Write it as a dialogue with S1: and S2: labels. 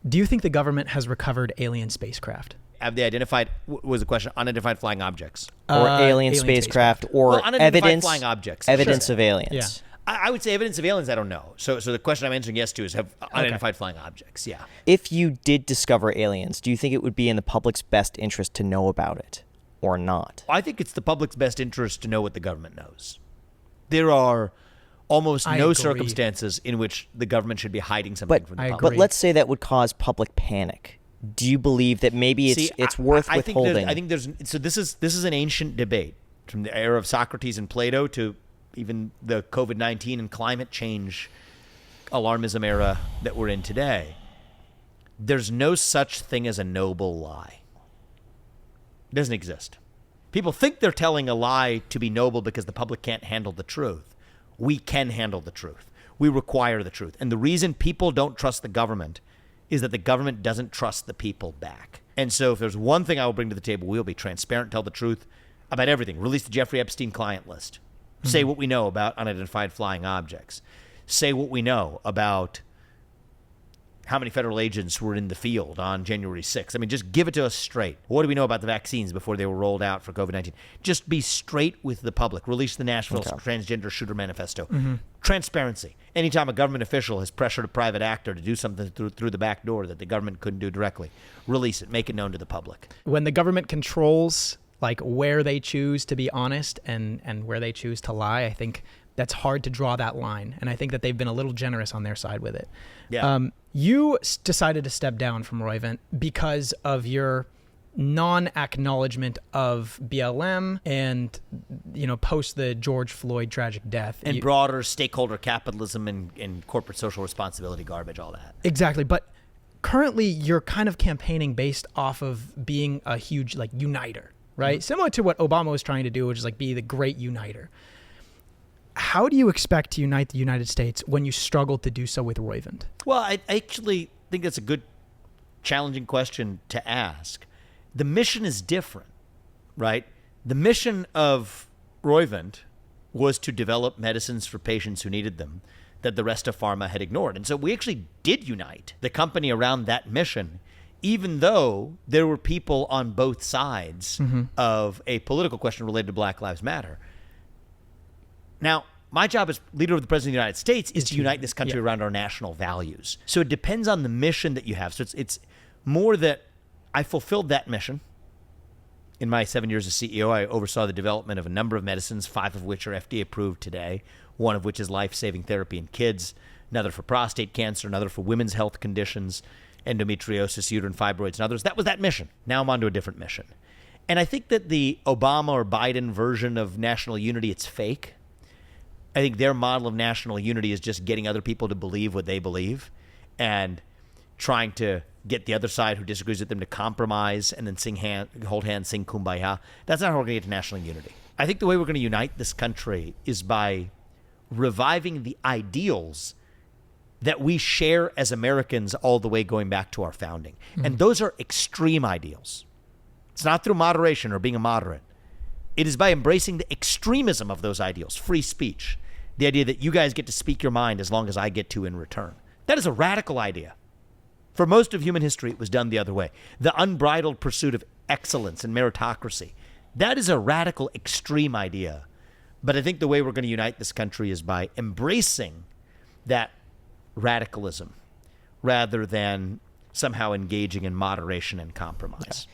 S1: Do you think the government has recovered alien spacecraft?
S2: Have they identified, was the question, unidentified flying objects?
S3: Or alien spacecraft, or
S2: well, unidentified
S3: evidence,
S2: flying objects.
S3: evidence of aliens.
S1: Yeah.
S2: I would say evidence of aliens, I don't know. So the question I'm answering yes to is have unidentified flying objects, yeah.
S3: If you did discover aliens, do you think it would be in the public's best interest to know about it or not?
S2: I think it's the public's best interest to know what the government knows. There are almost no circumstances in which the government should be hiding something from the public.
S3: But let's say that would cause public panic. Do you believe that maybe it's worth withholding?
S2: I think there's so this is an ancient debate from the era of Socrates and Plato to even the COVID-19 and climate change alarmism era that we're in today. There's no such thing as a noble lie. It doesn't exist. People think they're telling a lie to be noble because the public can't handle the truth. We can handle the truth. We require the truth. And the reason people don't trust the government is that the government doesn't trust the people back. And so if there's one thing I will bring to the table, we'll be transparent, tell the truth about everything. Release the Jeffrey Epstein client list. Say what we know about unidentified flying objects. Say what we know about how many federal agents were in the field on January 6th. I mean, just give it to us straight. What do we know about the vaccines before they were rolled out for COVID-19? Just be straight with the public. Release the Nashville Transgender Shooter Manifesto. Transparency. Anytime a government official has pressured a private actor to do something through the back door that the government couldn't do directly, release it. Make it known to the public.
S1: When the government controls like where they choose to be honest and where they choose to lie, I think that's hard to draw that line. And I think that they've been a little generous on their side with it.
S2: Yeah.
S1: You decided to step down from Roivant because of your non-acknowledgement of BLM and, post the George Floyd tragic death.
S2: And broader stakeholder capitalism and corporate social responsibility garbage, all that.
S1: Exactly. But currently you're kind of campaigning based off of being a huge uniter, right? Similar to what Obama was trying to do, which is be the great uniter. How do you expect to unite the United States when you struggle to do so with Roivant?
S2: Well, I actually think that's a good, challenging question to ask. The mission is different, right? The mission of Roivant was to develop medicines for patients who needed them that the rest of pharma had ignored. And so we actually did unite the company around that mission, even though there were people on both sides of a political question related to Black Lives Matter. Now, my job as leader of the President of the United States is to unite this country around our national values. So it depends on the mission that you have. So it's more that I fulfilled that mission. In my 7 years as CEO, I oversaw the development of a number of medicines, 5 of which are FDA approved today, one of which is life-saving therapy in kids, another for prostate cancer, another for women's health conditions, endometriosis, uterine fibroids, and others. That was that mission. Now I'm on to a different mission. And I think that the Obama or Biden version of national unity, it's fake. I think their model of national unity is just getting other people to believe what they believe and trying to get the other side who disagrees with them to compromise and then hold hands, sing Kumbaya. That's not how we're going to get to national unity. I think the way we're going to unite this country is by reviving the ideals that we share as Americans all the way going back to our founding. And those are extreme ideals. It's not through moderation or being a moderate. It is by embracing the extremism of those ideals, free speech, the idea that you guys get to speak your mind as long as I get to in return. That is a radical idea. For most of human history, it was done the other way. The unbridled pursuit of excellence and meritocracy, that is a radical, extreme idea. But I think the way we're going to unite this country is by embracing that radicalism rather than somehow engaging in moderation and compromise.